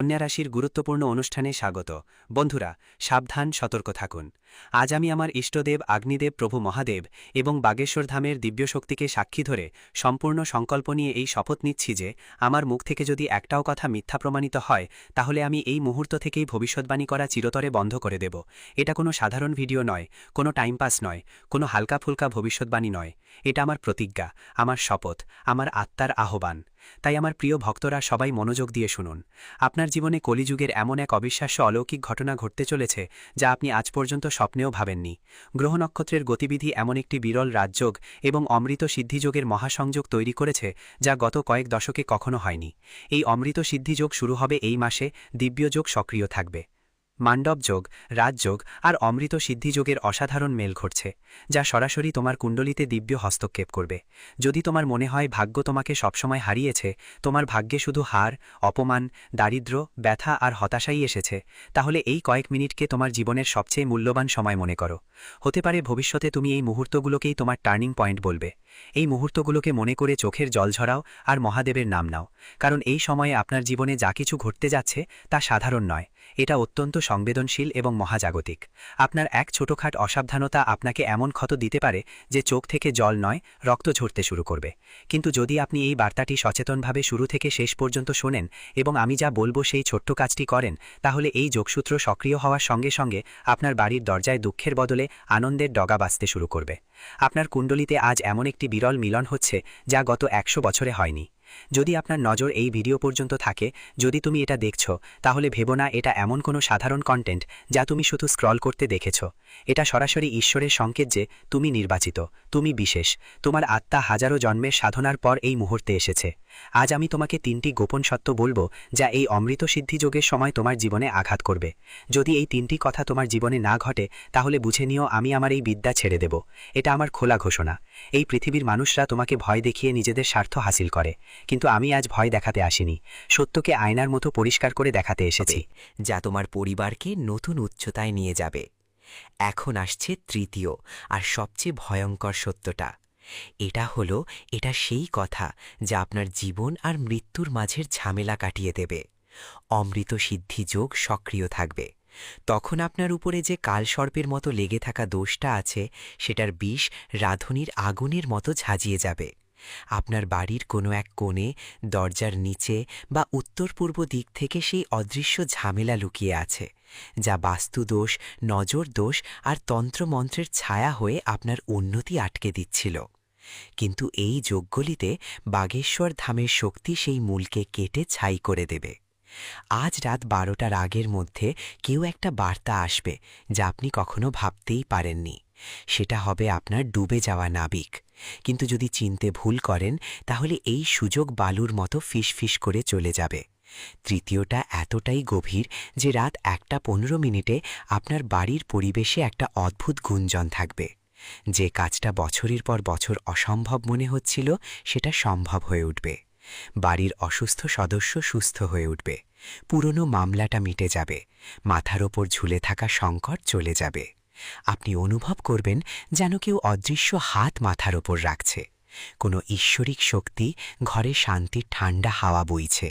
কন্যা রাশির গুরুত্বপূর্ণ অনুষ্ঠানে স্বাগত। বন্ধুরা, সাবধান, সতর্ক থাকুন। আজ আমি আমার ইষ্টদেব অগ্নিদেব প্রভু মহাদেব এবং বাগেশ্বর ধামের দিব্যশক্তিকে সাক্ষী ধরে সম্পূর্ণ সংকল্প নিয়ে এই শপথ নিচ্ছি যে আমার মুখ থেকে যদি একটাও কথা মিথ্যা প্রমাণিত হয় তাহলে আমি এই মুহূর্ত থেকেই ভবিষ্যৎবাণী করা চিরতরে বন্ধ করে দেব। এটা কোনো সাধারণ ভিডিও নয়, কোনো টাইম পাস নয়, কোনো হালকা ফুলকা ভবিষ্যৎবাণী নয়। এটা আমার প্রতিজ্ঞা, আমার শপথ, আমার আত্মার আহ্বান। তাই আমার প্রিয় ভক্তরা সবাই মনোযোগ দিয়ে শুনুন। আপনার জীবনে কলিযুগের এমন এক অবিশ্বাস্য অলৌকিক ঘটনা ঘটতে চলেছে যা আপনি আজ পর্যন্ত স্বপ্নেও ভাবেননি। গ্রহ নক্ষত্রের গতিবিধি এমন একটি বিরল রাজযোগ এবং অমৃত সিদ্ধিযোগের মহাসংযোগ তৈরি করেছে যা গত কয়েক দশকে কখনো হয়নি। এই অমৃত সিদ্ধিযোগ শুরু হবে এই মাসে। দিব্যযোগ সক্রিয় থাকবে। মান্ডব যোগ, রাজযোগ আর অমৃত সিদ্ধিযোগের অসাধারণ মেল ঘটছে, যা সরাসরি তোমার কুণ্ডলিতে দিব্য হস্তক্ষেপ করবে। যদি তোমার মনে হয় ভাগ্য তোমাকে সবসময় হারিয়েছে, তোমার ভাগ্যে শুধু হার, অপমান, দারিদ্র্য, ব্যথা আর হতাশাই এসেছে, তাহলে এই কয়েক মিনিটকে তোমার জীবনের সবচেয়ে মূল্যবান সময় মনে করো। হতে পারে ভবিষ্যতে তুমি এই মুহূর্তগুলোকেই তোমার টার্নিং পয়েন্ট বলবে। এই মুহূর্তগুলোকে মনে করে চোখের জল ঝরাও আর মহাদেবের নাম নাও, কারণ এই সময়ে আপনার জীবনে যা কিছু ঘটতে যাচ্ছে তা সাধারণ নয়। এটা অত্যন্ত সংবেদনশীল এবং মহাজাগতিক। আপনার এক ছোটখাট অসাবধানতা আপনাকে এমন ক্ষত দিতে পারে যে চোখ থেকে জল নয়, রক্ত ঝরতে শুরু করবে। কিন্তু যদি আপনি এই বার্তাটি সচেতনভাবে শুরু থেকে শেষ পর্যন্ত শোনেন এবং আমি যা বলবো সেই ছোট্ট কাজটি করেন, তাহলে এই যোগসূত্র সক্রিয় হওয়ার সঙ্গে সঙ্গে আপনার বাড়ির দরজায় দুঃখের বদলে আনন্দের ডগা বাজতে শুরু করবে। আপনার কুণ্ডলিতে আজ এমন একটি বিরল মিলন হচ্ছে যা গত 100 বছরে হয়নি। যদি আপনার নজর এই ভিডিও পর্যন্ত থাকে, যদি তুমি এটা দেখছো, তাহলে ভেবো না এটা এমন কোনো সাধারণ কন্টেন্ট যা তুমি শুধু স্ক্রল করতে দেখেছ। এটা সরাসরি ঈশ্বরের সংকেত যে তুমি নির্বাচিত, তুমি বিশেষ। তোমার আত্মা হাজারো জন্মের সাধনার পর এই মুহূর্তে এসেছে। আজ আমি তোমাকে 3টি গোপন সত্য বলবো যা এই অমৃত সিদ্ধিযোগের সময় তোমার জীবনে আঘাত করবে। যদি এই 3টি কথা তোমার জীবনে না ঘটে, তাহলে বুঝে নিও আমি আমার এই বিদ্যা ছেড়ে দেব। এটা আমার খোলা ঘোষণা। এই পৃথিবীর মানুষরা তোমাকে ভয় দেখিয়ে নিজেদের স্বার্থ হাসিল করে, কিন্তু আমি আজ ভয় দেখাতে আসিনি, সত্যকে আয়নার মতো পরিষ্কার করে দেখাতে এসেছি, যা তোমার পরিবারকে নতুন উচ্চতায় নিয়ে যাবে। এখন আসছে তৃতীয় আর সবচেয়ে ভয়ঙ্কর সত্যটা। এটা সেই কথা যা আপনার জীবন আর মৃত্যুর মাঝের ঝামেলা কাটিয়ে দেবে। অমৃত সিদ্ধি যোগ সক্রিয় থাকবে। তখন আপনার উপরে যে কালসর্পের মতো লেগে থাকা দোষটা আছে, সেটার বিষ রাঁধুনির আগুনের মতো ঝাঁঝিয়ে যাবে। আপনার বাড়ির কোনো এক কোণে, দরজার নিচে বা উত্তর পূর্ব দিক থেকে সেই অদৃশ্য ঝামেলা লুকিয়ে আছে, যা বাস্তুদোষ, নজর দোষ আর তন্ত্রমন্ত্রের ছায়া হয়ে আপনার উন্নতি আটকে দিচ্ছিল। কিন্তু এই যোগগুলিতে বাগেশ্বর ধামের শক্তি সেই মূলকে কেটে ছাই করে দেবে। আজ রাত 12টার আগের মধ্যে কেউ একটা বার্তা আসবে যা আপনি কখনো ভাবতেই পারেননি। সেটা হবে আপনার ডুবে যাওয়া নাবিক। কিন্তু যদি চিনতে ভুল করেন, তাহলে এই সুযোগ বালুর মতো ফিসফিস করে চলে যাবে। তৃতীয়টা এতটাই গভীর যে রাত 1:15 আপনার বাড়ির পরিবেশে একটা অদ্ভুত গুঞ্জন থাকবে। যে কাজটা বছরের পর বছর অসম্ভব মনে হচ্ছিল, সেটা সম্ভব হয়ে উঠবে। বাড়ির অসুস্থ সদস্য সুস্থ হয়ে উঠবে। পুরনো মামলাটা মিটে যাবে। মাথার ওপর ঝুলে থাকা সংকট চলে যাবে। আপনি অনুভব করবেন যেন কেউ অদৃশ্য হাত মাথার ওপর রাখছে। কোনো ঈশ্বরিক শক্তি ঘরে শান্তির ঠান্ডা হাওয়া বইছে।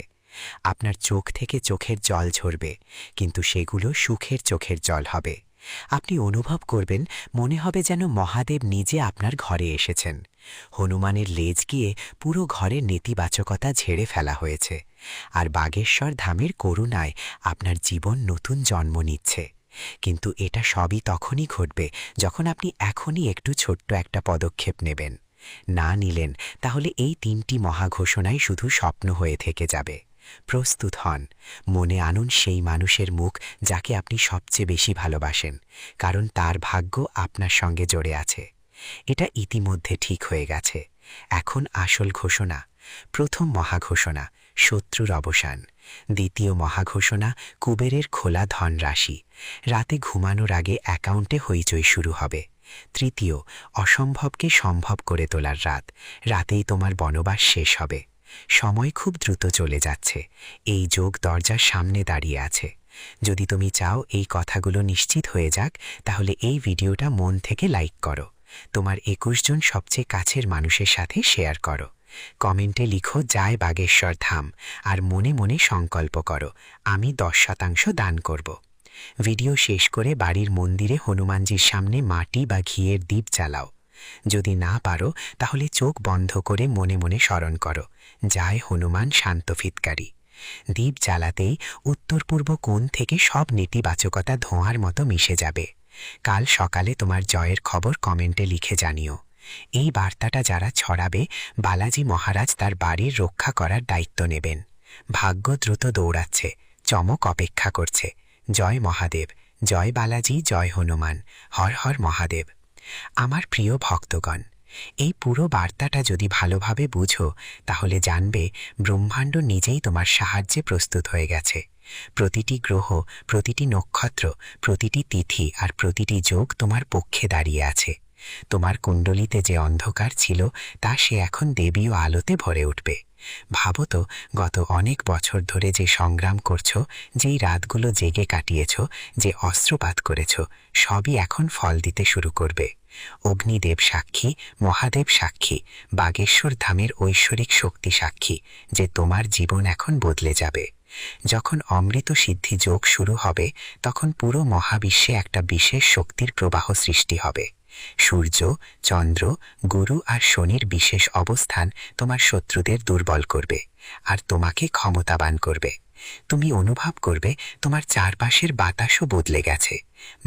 আপনার চোখ থেকে চোখের জল ঝরবে, কিন্তু সেগুলো সুখের চোখের জল হবে। আপনি অনুভব করবেন, মনে হবে যেন মহাদেব নিজে আপনার ঘরে এসেছেন। হনুমানের লেজ গিয়ে পুরো ঘরের নেতিবাচকতা ঝেড়ে ফেলা হয়েছে, আর বাগেশ্বর ধামের করুণায় আপনার জীবন নতুন জন্ম নিচ্ছে। কিন্তু এটা সবই তখনই ঘটবে যখন আপনি এখনই একটু ছোট্ট একটা পদক্ষেপ নেবেন। না নিলেন তাহলে এই 3টি মহাঘোষণাই শুধু স্বপ্ন হয়ে থেকে যাবে। প্রস্তুত হন। মনে আনুন সেই মানুষের মুখ যাকে আপনি সবচেয়ে বেশি ভালোবাসেন, কারণ তার ভাগ্য আপনার সঙ্গে জড়ে আছে। এটা ইতিমধ্যে ঠিক হয়ে গেছে। এখন আসল ঘোষণা। প্রথম মহাঘোষণা, শত্রুর অবসান। দ্বিতীয় মহাঘোষণা, কুবেরের খোলা ধনরাশি। রাতে ঘুমানোর আগে অ্যাকাউন্টে হইচই শুরু হবে। তৃতীয়, অসম্ভবকে সম্ভব করে তোলার রাত। রাতেই তোমার বনবাস শেষ হবে। সময় খুব দ্রুত চলে যাচ্ছে। এই যোগ দরজার সামনে দাঁড়িয়ে আছে। যদি তুমি চাও এই কথাগুলো নিশ্চিত হয়ে যাক, তাহলে এই ভিডিওটা মন থেকে লাইক করো। তোমার 21 জন সবচেয়ে কাছের মানুষের সাথে শেয়ার করো। কমেন্টে লিখো জয় বাগেশ্বর ধাম আর মনে মনে সংকল্প করো আমি 10% দান করব। ভিডিও শেষ করে বাড়ির মন্দিরে হনুমানজির সামনে মাটি বা ঘিয়ের দীপ জ্বালাও। যদি না পারো তাহলে চোখ বন্ধ করে মনে মনে স্মরণ করো জয় হনুমান শান্তফিতকারী। দীপ জ্বালাতেই উত্তর পূর্ব কোণ থেকে সব নেতিবাচকতা ধোঁয়ার মতো মিশে যাবে। কাল সকালে তোমার জয়ের খবর কমেন্টে লিখে জানিও। এই বার্তাটা যারা ছড়াবে বালাজি মহারাজ তার বাড়ির রক্ষা করার দায়িত্ব নেবেন। ভাগ্য দ্রুত দৌড়াচ্ছে, চমক অপেক্ষা করছে। জয় মহাদেব, জয় বালাজি, জয় হনুমান, হর হর মহাদেব। আমার প্রিয় ভক্তগণ, এই পুরো বার্তাটা যদি ভালোভাবে বুঝো তাহলে জানবে ব্রহ্মাণ্ড নিজেই তোমার সাহায্যে প্রস্তুত হয়ে গেছে। প্রতিটি গ্রহ, প্রতিটি নক্ষত্র, প্রতিটি তিথি আর প্রতিটি যোগ তোমার পক্ষে দাঁড়িয়ে আছে। তোমার কুণ্ডলিতে যে অন্ধকার ছিল তা সে এখন দেবীয় আলোতে ভরে উঠবে। ভাবো তো, গত অনেক বছর ধরে যে সংগ্রাম করছো, যেই রাতগুলো জেগে কাটিয়েছ, যে অস্ত্রপাত করেছ, সবই এখন ফল দিতে শুরু করবে। অগ্নিদেব সাক্ষী, মহাদেব সাক্ষী, বাগেশ্বর ধামের ঐশ্বরিক শক্তি সাক্ষী যে তোমার জীবন এখন বদলে যাবে। যখন অমৃত সিদ্ধি যোগ শুরু হবে তখন পুরো মহাবিশ্বে একটা বিশেষ শক্তির প্রবাহ সৃষ্টি হবে। সূর্য, চন্দ্র, গুরু আর শনির বিশেষ অবস্থান তোমার শত্রুদের দুর্বল করবে আর তোমাকে ক্ষমতাবান করবে। তুমি অনুভব করবে তোমার চারপাশের বাতাসও বদলে গেছে।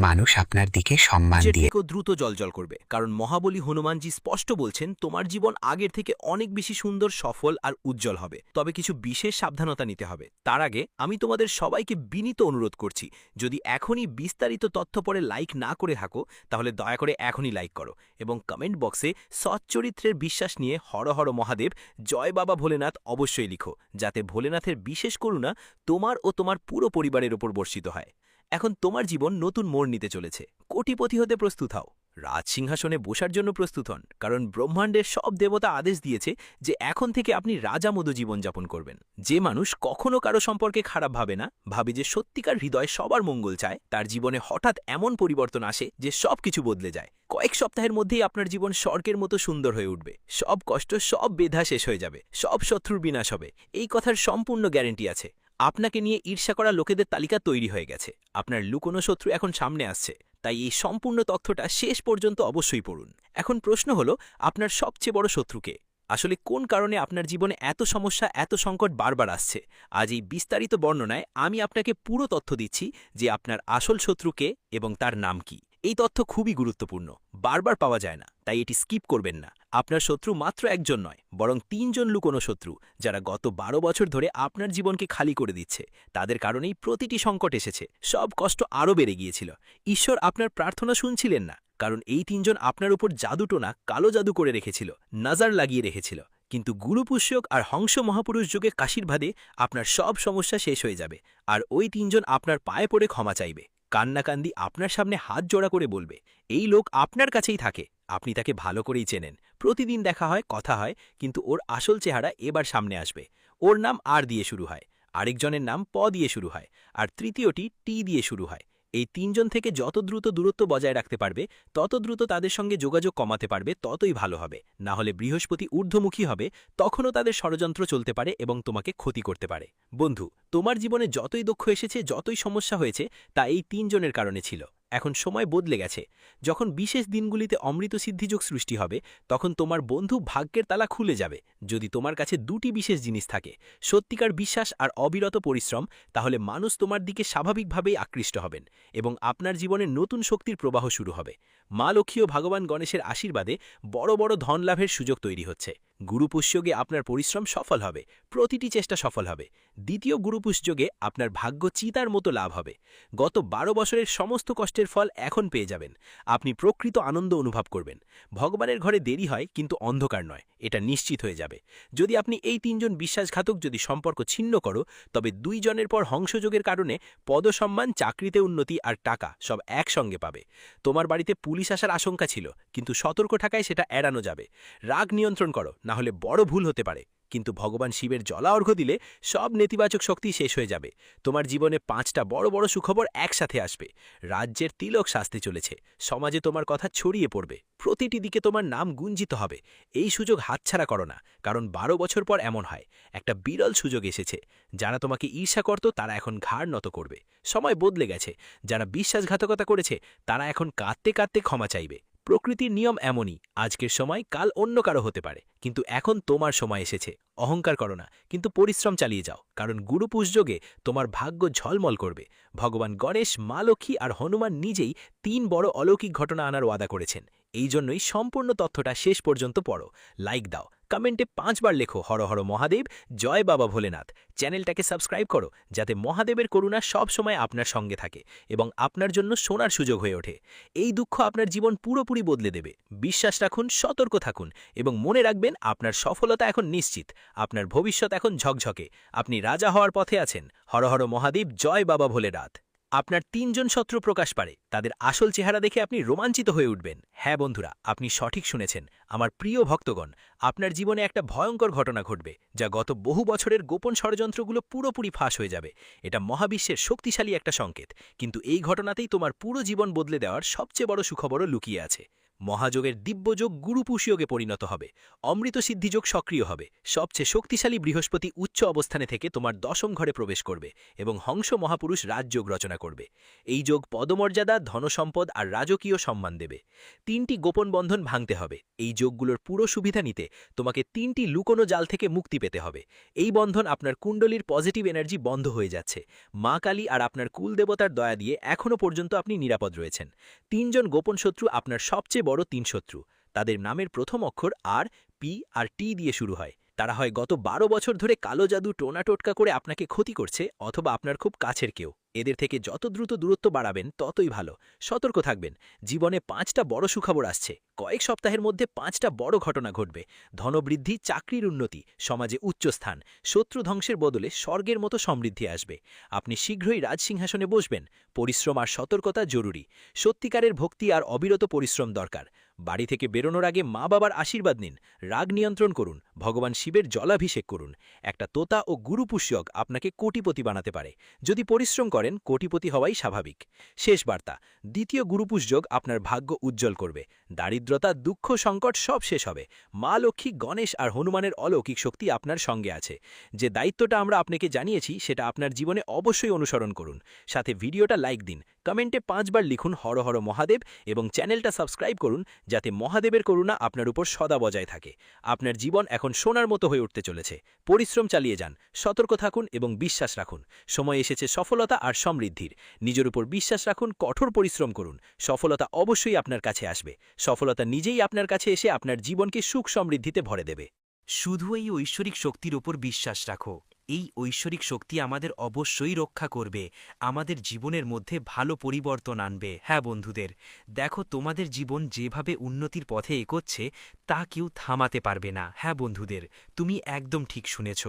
মানুষ আপনার দিকে সম্মান দিয়ে দ্রুত জলজল করবে, কারণ মহাবলী হনুমানজি স্পষ্ট বলছেন তোমার জীবন আগের থেকে অনেক বেশি সুন্দর, সফল আর উজ্জ্বল হবে। তবে কিছু বিশেষ সাবধানতা নিতে হবে। তার আগে আমি তোমাদের সবাইকে বিনীত অনুরোধ করছি, যদি এখনই বিস্তারিত তথ্য পড়ে লাইক না করে থাকো তাহলে দয়া করে এখনই লাইক করো এবং কমেন্ট বক্সে সচ্চরিত্রের বিশ্বাস নিয়ে হর হর মহাদেব, জয় বাবা ভোলেনাথ অবশ্যই লিখো, যাতে ভোলেনাথের বিশেষ করুণা তোমার ও তোমার পুরো পরিবারের ওপর বর্ষিত হয়। এখন তোমার জীবন নতুন মোড় নিতে চলেছে। কোটিপতি হতে প্রস্তুত হও, রাজসিংহাসনে বসার জন্য প্রস্তুত হন, কারণ ব্রহ্মাণ্ডের সব দেবতা আদেশ দিয়েছে যে এখন থেকে আপনি রাজামতো জীবনযাপন করবেন। যে মানুষ কখনো কারো সম্পর্কে খারাপ ভাবে না, ভাবে যে সত্যিকার হৃদয় সবার মঙ্গল চায়, তার জীবনে হঠাৎ এমন পরিবর্তন আসে যে সবকিছু বদলে যায়। কয়েক সপ্তাহের মধ্যেই আপনার জীবন স্বর্গের মতো সুন্দর হয়ে উঠবে। সব কষ্ট, সব বেধা শেষ হয়ে যাবে, সব শত্রুর বিনাশ হবে, এই কথার সম্পূর্ণ গ্যারেন্টি আছে। আপনাকে নিয়ে ঈর্ষা করা লোকেদের তালিকা তৈরি হয়ে গেছে। আপনার লুকোনো শত্রু এখন সামনে আসছে, তাই এই সম্পূর্ণ তথ্যটা শেষ পর্যন্ত অবশ্যই পড়ুন। এখন প্রশ্ন হলো, আপনার সবচেয়ে বড় শত্রুকে? আসলে কোন কারণে আপনার জীবনে এত সমস্যা, এত সংকট বারবার আসছে? আজ এই বিস্তারিত বর্ণনায় আমি আপনাকে পুরো তথ্য দিচ্ছি যে আপনার আসল শত্রুকে এবং তার নাম কি। এই তথ্য খুবই গুরুত্বপূর্ণ, বারবার পাওয়া যায় না, তাই এটি স্কিপ করবেন না। আপনার শত্রু মাত্র একজন নয়, বরং 3 জন লুকোনো শত্রু, যারা গত 12 বছর ধরে আপনার জীবনকে খালি করে দিচ্ছে। তাদের কারণেই প্রতিটি সংকট এসেছে, সব কষ্ট আরও বেড়ে গিয়েছিল। ঈশ্বর আপনার প্রার্থনা শুনছিলেন না, কারণ এই 3 জন আপনার উপর জাদুটোনা, কালো জাদু করে রেখেছিল, নজর লাগিয়ে রেখেছিল। কিন্তু গুরুপুষ্যক আর হংস মহাপুরুষ যোগে আশীর্বাদে আপনার সব সমস্যা শেষ হয়ে যাবে, আর ওই 3 জন আপনার পায়ে পড়ে ক্ষমা চাইবে, কান্নাকান্দি আপনার সামনে হাত জোড়া করে বলবে এই লোক আপনার কাছেই থাকে, আপনি তাকে ভালো করেই চেনেন, প্রতিদিন দেখা হয়, কথা হয়, কিন্তু ওর আসল চেহারা এবার সামনে আসবে। ওর নাম আর দিয়ে শুরু হয়, আরেকজনের নাম প দিয়ে শুরু হয়, আর তৃতীয়টি টি দিয়ে শুরু হয়। এই 3 জন থেকে যত দ্রুত দূরত্ব বজায় রাখতে পারবে, তত দ্রুত তাদের সঙ্গে যোগাযোগ কমাতে পারবে, ততই ভালো হবে। না হলে বৃহস্পতি ঊর্ধ্বমুখী হবে, তখনও তাদের ষড়যন্ত্র চলতে পারে এবং তোমাকে ক্ষতি করতে পারে। বন্ধু, তোমার জীবনে যতই দুঃখ এসেছে, যতই সমস্যা হয়েছে, তা এই 3 জনের কারণে ছিল। এখন সময় বদলে গেছে। যখন বিশেষ দিনগুলিতে অমৃত সিদ্ধিযোগ সৃষ্টি হবে, তখন তোমার বন্ধু ভাগ্যের তালা খুলে যাবে। যদি তোমার কাছে 2টি বিশেষ জিনিস থাকে, সত্যিকার বিশ্বাস আর অবিরত পরিশ্রম, তাহলে মানুষ তোমার দিকে স্বাভাবিকভাবেই আকৃষ্ট হবেন এবং আপনার জীবনে নতুন শক্তির প্রবাহ শুরু হবে। মা লক্ষ্মী ও ভগবান গণেশের আশীর্বাদে বড় বড় ধন লাভের সুযোগ তৈরি হচ্ছে। গুরুপুষ্যযোগে আপনার পরিশ্রম সফল হবে, প্রতিটি চেষ্টা সফল হবে। দ্বিতীয় গুরুপুষ্যযোগে আপনার ভাগ্য চিতার মতো লাভ হবে। গত 12 বছরের সমস্ত কষ্টের ফল এখন পেয়ে যাবেন। আপনি প্রকৃত আনন্দ অনুভব করবেন। ভগবানের ঘরে দেরি হয়, কিন্তু অন্ধকার নয়, এটা নিশ্চিত হয়ে যাবে। যদি আপনি এই 3 জন বিশ্বাসঘাতক যদি সম্পর্ক ছিন্ন করো, তবে 2 জনের পর হংসযোগের কারণে পদসম্মান, চাকরিতে উন্নতি আর টাকা সব একসঙ্গে পাবে। তোমার বাড়িতে পুলিশ আসার আশঙ্কা ছিল, কিন্তু সতর্ক থাকায় সেটা এড়ানো যাবে। রাগ নিয়ন্ত্রণ করো, না হলে বড় ভুল হতে পারে। কিন্তু ভগবান শিবের জলা অর্ঘ্য দিলে সব নেতিবাচক শক্তি শেষ হয়ে যাবে। তোমার জীবনে 5টা বড় বড় সুখবর একসাথে আসবে। রাজ্যের তিলক সাজতে চলেছে, সমাজে তোমার কথা ছড়িয়ে পড়বে, প্রতিটি দিকে তোমার নাম গুঞ্জিত হবে। এই সুযোগ হাতছাড়া করো না, কারণ 12 বছর পর এমন হয় একটা বিরল সুযোগ এসেছে। যারা তোমাকে ঈর্ষা করত তারা এখন ঘাড় নত করবে। সময় বদলে গেছে। যারা বিশ্বাসঘাতকতা করেছে তারা এখন কাঁদতে কাঁদতে ক্ষমা চাইবে। প্রকৃতির নিয়ম এমনই, আজকের সময় কাল অন্য কারো হতে পারে, কিন্তু এখন তোমার সময় এসেছে। অহংকার করো না, কিন্তু পরিশ্রম চালিয়ে যাও, কারণ গুরু পুজযোগে তোমার ভাগ্য ঝলমল করবে। ভগবান গণেশ, মা লক্ষ্মী আর হনুমান নিজেই 3 বড় অলৌকিক ঘটনা আনার ওয়াদা করেছেন। এই জন্যই সম্পূর্ণ তথ্যটা শেষ পর্যন্ত পড়ো, লাইক দাও, কমেন্টে 5 বার লেখো হর হর মহাদেব, জয় বাবা ভোলেনাথ। চ্যানেলটাকে সাবস্ক্রাইব করো, যাতে মহাদেবের করুণা সব সময় আপনার সঙ্গে থাকে এবং আপনার জন্য শোনার সুযোগ হয়ে ওঠে। এই দুঃখ আপনার জীবন পুরোপুরি বদলে দেবে। বিশ্বাস রাখুন, সতর্ক থাকুন এবং মনে রাখবেন আপনার সফলতা এখন নিশ্চিত। আপনার ভবিষ্যৎ এখন ঝকঝকে। আপনি রাজা হওয়ার পথে আছেন। হর হর মহাদেব, জয় বাবা ভোলেনাথ। আপনার 3 জন শত্রু প্রকাশ পারে, তাদের আসল চেহারা দেখে আপনি রোমাঞ্চিত হয়ে উঠবেন। হ্যাঁ বন্ধুরা, আপনি সঠিক শুনেছেন। আমার প্রিয় ভক্তগণ, আপনার জীবনে একটা ভয়ঙ্কর ঘটনা ঘটবে, যা গত বহু বছরের গোপন ষড়যন্ত্রগুলো পুরোপুরি ফাঁস হয়ে যাবে। এটা মহাবিশ্বের শক্তিশালী একটা সংকেত, কিন্তু এই ঘটনাতেই তোমার পুরো জীবন বদলে দেওয়ার সবচেয়ে বড় সুখবরও লুকিয়ে আছে। মহাযোগের দিব্যযোগ গুরুপুষযোগে পরিণত হবে। অমৃত সিদ্ধিযোগ সক্রিয় হবে। সবচেয়ে শক্তিশালী বৃহস্পতি উচ্চ অবস্থানে থেকে তোমার 10ম ঘরে প্রবেশ করবে এবং হংস মহাপুরুষ রাজযোগ রচনা করবে। এই যোগ পদমর্যাদা, ধনসম্পদ আর রাজকীয় সম্মান দেবে। 3টি গোপন বন্ধন ভাঙতে হবে। এই যোগগুলোর পুরো সুবিধা নিতে তোমাকে 3টি লুকোনো জাল থেকে মুক্তি পেতে হবে। এই বন্ধন আপনার কুণ্ডলীর পজিটিভ এনার্জি বন্ধ হয়ে যাচ্ছে। মা কালী আর আপনার কুলদেবতার দয়া দিয়ে এখনও পর্যন্ত আপনি নিরাপদ রয়েছেন। 3 জন গোপন শত্রু আপনার সবচেয়ে বড় 3 শত্রু। তাদের নামের প্রথম অক্ষর আর, পি আর টি দিয়ে শুরু হয়। তারা হয় গত 12 বছর ধরে কালো জাদু, টোনা টোটকা করে আপনাকে ক্ষতি করছে, অথবা আপনার খুব কাছের কেউ। এদের থেকে যত দ্রুত দূরত্ব বাড়াবেন ততই ভালো। সতর্ক থাকবেন, জীবনে 5টা বড় সুখবর আসছে। কয়েক সপ্তাহের মধ্যে 5টা বড় ঘটনা ঘটবে। ধনবৃদ্ধি, চাকরির উন্নতি, সমাজে উচ্চস্থান, শত্রু ধ্বংসের বদলে স্বর্গের মতো সমৃদ্ধি আসবে। আপনি শীঘ্রই রাজসিংহাসনে বসবেন। পরিশ্রম আর সতর্কতা জরুরি। সত্যিকারের ভক্তি আর অবিরত পরিশ্রম দরকার। বাড়ি থেকে বেরোনোর আগে মা বাবার আশীর্বাদ নিন। রাগ নিয়ন্ত্রণ করুন। ভগবান শিবের জলাভিষেক করুন। একটা তোতা ও গুরুপুষ্যক আপনাকে কোটিপতি বানাতে পারে। যদি পরিশ্রম করেন, কোটিপতি হওয়াই স্বাভাবিক। শেষ বার্তা, দ্বিতীয় গুরুপুষ্যক আপনার ভাগ্য উজ্জ্বল করবে। দারিদ্রতা, দুঃখ, সংকট সব শেষ হবে। মা লক্ষ্মী, গণেশ আর হনুমানের অলৌকিক শক্তি আপনার সঙ্গে আছে। যে দায়িত্বটা আমরা আপনাকে জানিয়েছি সেটা আপনার জীবনে অবশ্যই অনুসরণ করুন। সাথে ভিডিওটা লাইক দিন, কমেন্টে 5 বার লিখুন হর হর মহাদেব এবং চ্যানেলটা সাবস্ক্রাইব করুন, যাতে মহাদেবের করুণা আপনার উপর সদা বজায় থাকে। আপনার জীবন এখন সোনার মতো হয়ে উঠতে চলেছে। পরিশ্রম চালিয়ে যান, সতর্ক থাকুন এবং বিশ্বাস রাখুন। সময় এসেছে সফলতা আর সমৃদ্ধির। নিজের উপর বিশ্বাস রাখুন, কঠোর পরিশ্রম করুন। সফলতা অবশ্যই আপনার কাছে আসবে। সফলতা নিজেই আপনার কাছে এসে আপনার জীবনকে সুখ সমৃদ্ধিতে ভরে দেবে। শুধু এই ঐশ্বরিক শক্তির ওপর বিশ্বাস রাখো। এই ঐশ্বরিক শক্তি আমাদের অবশ্যই রক্ষা করবে, আমাদের জীবনের মধ্যে ভালো পরিবর্তন আনবে। হ্যাঁ বন্ধুদের, দেখো তোমাদের জীবন যেভাবে উন্নতির পথে এগোচ্ছে তা কেউ থামাতে পারবে না। হ্যাঁ বন্ধুদের, তুমি একদম ঠিক শুনেছ।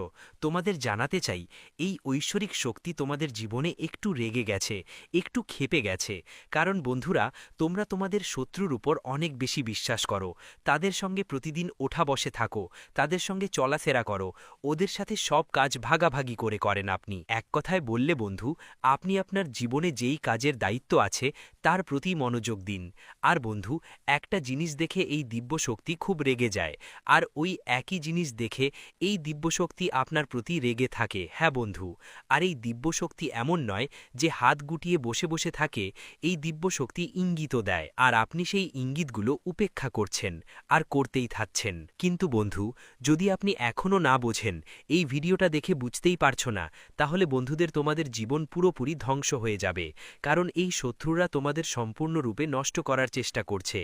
তোমাদের জানাতে চাই, এই ঐশ্বরিক শক্তি তোমাদের জীবনে একটু রেগে গেছে, একটু ক্ষেপে গেছে। কারণ বন্ধুরা, তোমরা তোমাদের শত্রুর উপর অনেক বেশি বিশ্বাস করো, তাদের সঙ্গে প্রতিদিন ওঠা বসে থাকো, তাদের সঙ্গে চলাফেরা করো, ওদের সাথে সব কাজ ভাগাভাগি করে করেন আপনি। এক কথায় বললে বন্ধু, আপনি আপনার জীবনে যেই কাজের দায়িত্ব আছে তার প্রতি মনোযোগ দিন। আর বন্ধু, একটা জিনিস দেখে এই দিব্যশক্তি খুব রেগে যায়, আর ওই একই জিনিস দেখে এই দিব্যশক্তি আপনার প্রতি রেগে থাকে। হ্যাঁ বন্ধু, আর এই দিব্যশক্তি এমন নয় যে হাত গুটিয়ে বসে বসে থাকে। এই দিব্যশক্তি ইঙ্গিতও দেয়, আর আপনি সেই ইঙ্গিতগুলো উপেক্ষা করছেন আর করতেই থাকছেন। কিন্তু বন্ধু, যদি আপনি এখনও না বোঝেন, এই ভিডিওটা দেখে বুঝতেই পারছো না, তাহলে বন্ধুদের তোমাদের জীবন পুরোপুরি ধ্বংস হয়ে যাবে। কারণ এই শত্রুরা তোমাদের সম্পূর্ণরূপে নষ্ট করার চেষ্টা করছে।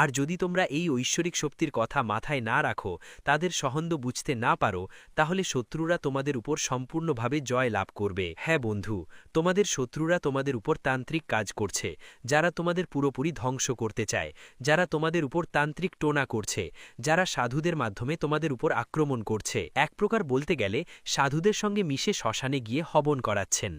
আর যদি তোমরা এই ঐশ্বরিক শক্তির কথা মাথায় না রাখো, তাদের সহন্দ বুঝতে না পারো, তাহলে শত্রুরা তোমাদের উপর সম্পূর্ণভাবে জয় লাভ করবে। হ্যাঁ বন্ধু, তোমাদের শত্রুরা তোমাদের উপর তান্ত্রিক কাজ করছে, যারা তোমাদের পুরোপুরি ধ্বংস করতে চায়, যারা তোমাদের উপর তান্ত্রিক টোনা করছে, যারা সাধুদের মাধ্যমে তোমাদের উপর আক্রমণ করছে। এক প্রকার বলতে গেলে সাধুদের সঙ্গে মিশে শ্মশানে গিয়ে হবন করাচ্ছেন।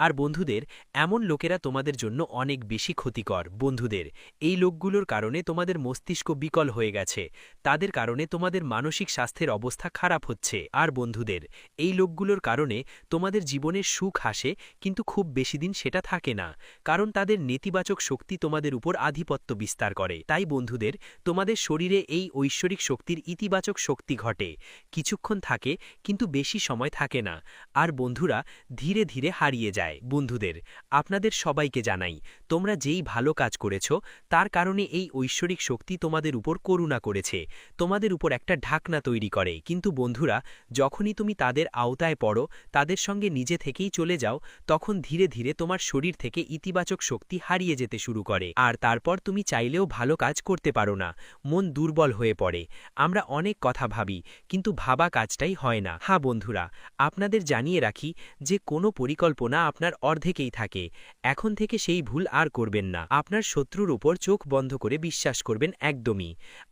আর বন্ধুদের, এমন লোকেরা তোমাদের জন্য অনেক বেশি বেশি ক্ষতিকর। বন্ধুদের, এই লোকগুলোর কারণে তোমাদের মস্তিষ্ক বিকল হয়ে গেছে, তাদের কারণে তোমাদের মানসিক স্বাস্থ্যের অবস্থা খারাপ হচ্ছে। আর বন্ধুদের, এই লোকগুলোর কারণে তোমাদের জীবনের সুখ আসে, কিন্তু খুব বেশি দিন সেটা থাকে না, কারণ তাদের নেতিবাচক শক্তি তোমাদের উপর আধিপত্য বিস্তার করে। তাই বন্ধুদের, তোমাদের শরীরে এই ঐশ্বরিক শক্তির ইতিবাচক শক্তি ঘটে, কিছুক্ষণ থাকে কিন্তু বেশি সময় থাকে না, আর বন্ধুরা ধীরে ধীরে হারিয়ে যায়। বন্ধুদের, আপনাদের সবাইকে জানাই, তোমরা যেই ভালো কাজ করেছ তার কারণে এই ঐশ্বরিক শক্তি তোমাদের উপর করুণা করেছে, তোমাদের উপর একটা ঢাকনা তৈরি করে। কিন্তু বন্ধুরা, যখনই তুমি তাদের আওতায় পড়ো, তাদের সঙ্গে নিজে থেকেই চলে যাও, তখন ধীরে ধীরে তোমার শরীর থেকে ইতিবাচক শক্তি হারিয়ে যেতে শুরু করে, আর তারপর তুমি চাইলেও ভালো কাজ করতে পারো না, মন দুর্বল হয়ে পড়ে। আমরা অনেক কথা ভাবি, কিন্তু ভাবা কাজটাই হয় না। হ্যাঁ বন্ধুরা, আপনাদের জানিয়ে রাখি যে কোনো পরিকল্পনা আপনার অর্ধেকেই থাকে। এখন থেকে সেই ভুল আর করবেন না। আপনার শত্রুর উপর চোখ বন্ধ করে বিশ্বাস করবেন একদমই।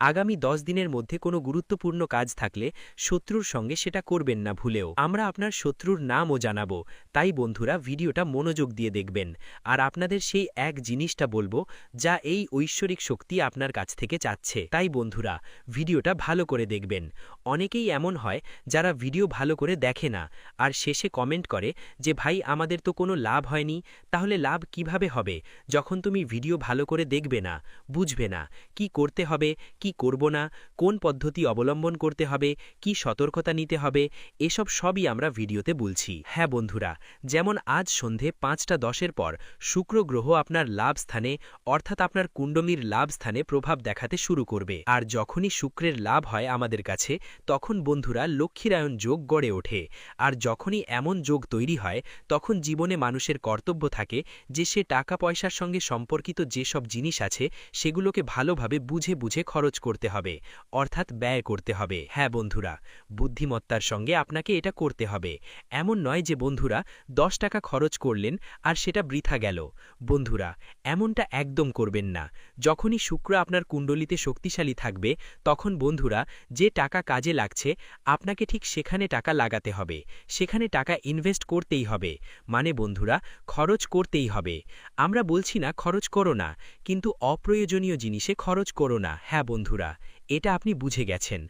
আগামী 10 দিনের মধ্যে কোনো গুরুত্বপূর্ণ কাজ থাকলে শত্রুর সঙ্গে সেটা করবেন না ভুলেও। আমরা আপনার শত্রুর নামও জানাবো, তাই বন্ধুরা ভিডিওটা মনোযোগ দিয়ে দেখবেন। আর আপনাদের সেই এক জিনিসটা বলবো যা এই ঐশ্বরিক শক্তি আপনার কাছ থেকে চাচ্ছে। তাই বন্ধুরা, ভিডিওটা ভালো করে দেখবেন। অনেকেই এমন হয় যারা ভিডিও ভালো করে দেখে না, আর শেষে কমেন্ট করে যে ভাই আমাদের তো কোনো লাভ হয়নি। তাহলে লাভ কিভাবে হবে যখন তুমি ভিডিও ভালো করে দেখবে না, বুঝবে না কি করতে হবে, কি করব না, কোন পদ্ধতি অবলম্বন করতে হবে, কি সতর্কতা নিতে হবে, এসব সবই আমরা ভিডিওতে বলছি। হ্যাঁ বন্ধুরা, যেমন আজ সন্ধে 5:10 পর শুক্র গ্রহ আপনার লাভ স্থানে অর্থাৎ আপনার কুণ্ডলীর লাভ স্থানে প্রভাব দেখাতে শুরু করবে, আর যখনই শুক্রের লাভ হয় আমাদের কাছে, তখন বন্ধুরা লক্ষ্মীরায়ণ যোগ গড়ে ওঠে। আর যখনই এমন যোগ তৈরি হয়, তখন জীবনে মানুষের কর্তব্য থাকে যে সে টাকা পয়সার সঙ্গে সম্পর্কিত যেসব জিনিস আছে সেগুলোকে ভালোভাবে বুঝে বুঝে খরচ করতে হবে, অর্থাৎ ব্যয় করতে হবে। হ্যাঁ বন্ধুরা, বুদ্ধিমত্তার সঙ্গে আপনাকে এটা করতে হবে। এমন নয় যে বন্ধুরা 10 টাকা খরচ করলেন আর সেটা বৃথা গেল। বন্ধুরা, এমনটা একদম করবেন না। যখনই শুক্র আপনার কুণ্ডলিতে শক্তিশালী থাকবে, তখন বন্ধুরা যে টাকা কাজে লাগছে আপনাকে ঠিক সেখানে টাকা লাগাতে হবে, সেখানে টাকা ইনভেস্ট করতেই হবে। মানে বন্ধুরা, খরচ করতেই হবে। আমরা বলছি না খরচ করো না, কিন্তু অপ্রয়োজনীয় জিনিসে খরচ করো না। হ্যাঁ বন্ধুরা, এটা আপনি বুঝে গেছেন।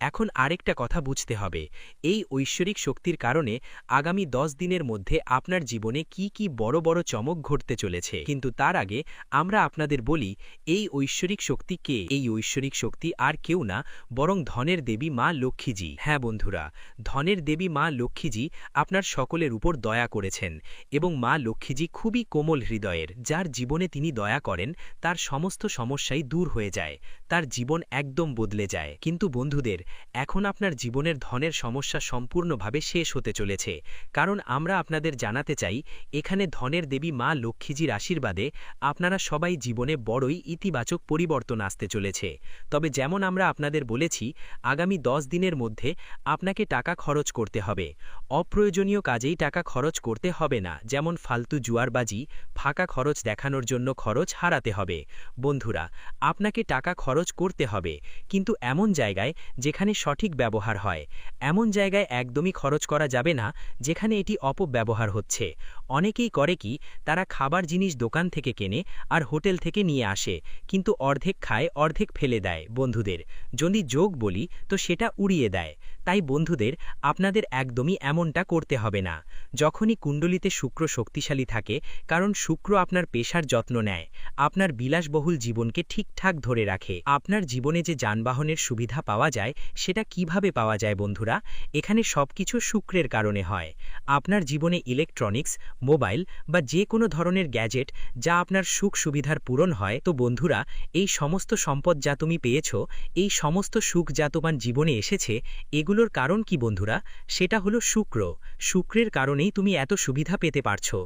এখন আরেকটা কথা বুঝতে হবে, এই ঐশ্বরিক শক্তির কারণে আগামী 10 দিনের মধ্যে আপনার জীবনে কি কি বড় বড় চমক ঘটতে চলেছে। কিন্তু তার আগে আমরা আপনাদের বলি, এই ঐশ্বরিক শক্তি কে? এই ঐশ্বরিক শক্তি আর কেউ না, বরং ধনের দেবী মা লক্ষ্মীজি। হ্যাঁ বন্ধুরা, ধনের দেবী মা লক্ষ্মীজি আপনার সকলের উপর দয়া করেছেন, এবং মা লক্ষ্মীজি খুবই কোমল হৃদয়ের। যার জীবনে তিনি দয়া করেন তার সমস্ত সমস্যাই দূর হয়ে যায়, তার জীবন একদম বদলে যায়। কিন্তু বন্ধুদের, এখন আপনার জীবনের ধনের সমস্যা সম্পূর্ণভাবে শেষ হতে চলেছে, কারণ আমরা আপনাদের জানাতে চাই এখানে ধনের দেবী মা লক্ষ্মীজির আশীর্বাদে আপনারা সবাই জীবনে বড়ই ইতিবাচক পরিবর্তন আসতে চলেছে। তবে যেমন আমরা আপনাদের বলেছি, আগামী 10 দিনের মধ্যে আপনাকে টাকা খরচ করতে হবে। অপ্রয়োজনীয় কাজেই টাকা খরচ করতে হবে না, যেমন ফালতু জুয়ারবাজি, ফাঁকা খরচ দেখানোর জন্য খরচ হারাতে হবে। বন্ধুরা, আপনাকে টাকা খরচ করতে হবে, কিন্তু এমন জায়গায় যেখানে সঠিক ব্যবহার হয়। এমন জায়গায় একদমই খরচ করা যাবে না যেখানে এটি অপব্যবহার হচ্ছে। অনেকেই করে কি, তারা খাবার জিনিস দোকান থেকে কেনে আর হোটেল থেকে নিয়ে আসে, কিন্তু অর্ধেক খায় অর্ধেক ফেলে দেয়। বন্ধুদের, যদি যোগ বলি তো সেটা উড়িয়ে দেয়। তাই বন্ধুদের, আপনাদের একদমই এমনটা করতে হবে না। যখনই কুণ্ডলিতে শুক্র শক্তিশালী থাকে, কারণ শুক্র আপনার পেশার যত্ন নেয়, আপনার বিলাসবহুল জীবনকে ঠিকঠাক ধরে রাখে। আপনার জীবনে যে যানবাহনের সুবিধা পাওয়া যায় সেটা কিভাবে পাওয়া যায় বন্ধুরা? এখানে সবকিছু শুক্রের কারণে হয়। আপনার জীবনে ইলেকট্রনিক্স, মোবাইল বা যে কোনো ধরনের গ্যাজেট যা আপনার সুখ সুবিধার পূরণ হয়, তো বন্ধুরা এই সমস্ত সম্পদ যা তুমি পেয়েছ, এই সমস্ত সুখ যা তোমার জীবনে এসেছে, এগুলোর কারণ কি বন্ধুরা? সেটা হলো শুক্র। শুক্রের কারণেই তুমি এত সুবিধা পেতে পারছো।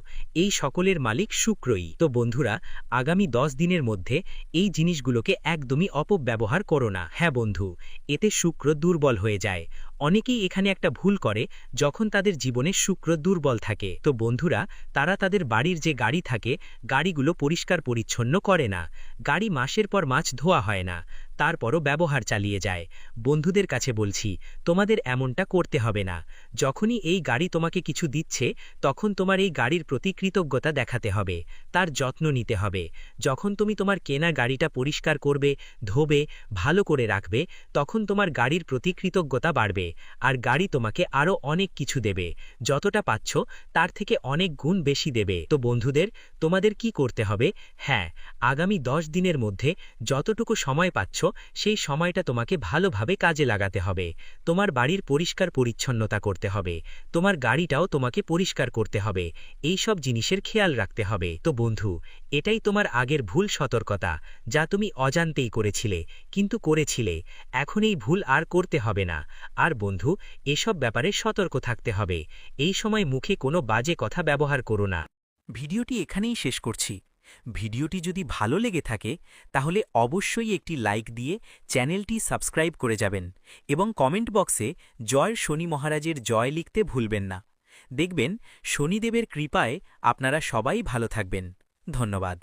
এই সকলের মালিক শুক্রই। তো বন্ধুরা, আগামী 10 দিনের মধ্যে এই জিনিসগুলোকে একদমই অপব্যবহার করো না। হ্যাঁ বন্ধু, এতে শুক্র দুর্বল হয়ে যায়। অনেকেই এখানে একটা ভুল করে, যখন তাদের জীবনে শুক্র দুর্বল থাকে, তো বন্ধুরা তারা তাদের বাড়ির যে গাড়ি থাকে, গাড়িগুলো পরিষ্কার পরিচ্ছন্ন করে না, গাড়ি মাসের পর মাস ধোয়া হয় না। তারপরও ব্যবহার চালিয়ে যায়। বন্ধুদের কাছে বলছি, তোমাদের এমনটা করতে হবে না। যখনই এই গাড়ি তোমাকে কিছু দিচ্ছে, তখন তোমার এই গাড়ির প্রতি কৃতজ্ঞতা দেখাতে হবে, তার যত্ন নিতে হবে। যখন তুমি তোমার কেনা গাড়িটা পরিষ্কার করবে, ধোবে, ভালো করে রাখবে, তখন তোমার গাড়ির প্রতি কৃতজ্ঞতা বাড়বে, আর গাড়ি তোমাকে আরও অনেক কিছু দেবে। যতটা পাচ্ছ তার থেকে অনেক গুণ বেশি দেবে। তো বন্ধুদের, তোমাদের কি করতে হবে? হ্যাঁ, আগামী 10 দিনের মধ্যে যতটুকু সময় পাচ্ছ, সেই সময়টা তোমাকে ভালোভাবে কাজে লাগাতে হবে। তোমার বাড়ির পরিষ্কার পরিচ্ছন্নতা করতে হবে, তোমার গাড়িটাও তোমাকে পরিষ্কার করতে হবে, এই সব জিনিসের খেয়াল রাখতে হবে। তো বন্ধু, এটাই তোমার আগের ভুল সতর্কতা, যা তুমি অজান্তেই করেছিলে, কিন্তু করেছিলে। এখন এই ভুল আর করতে হবে না। আর বন্ধু, এসব ব্যাপারে সতর্ক থাকতে হবে। এই সময় মুখে কোনো বাজে কথা ব্যবহার করো না। ভিডিওটি এখানেই শেষ করছি। ভিডিওটি যদি ভালো লেগে থাকে তাহলে অবশ্যই একটি লাইক দিয়ে চ্যানেলটি সাবস্ক্রাইব করে যাবেন এবং কমেন্ট বক্সে জয় শনি মহারাজের জয় লিখতে ভুলবেন না। দেখবেন শনিদেবের কৃপায় আপনারা সবাই ভালো থাকবেন। ধন্যবাদ।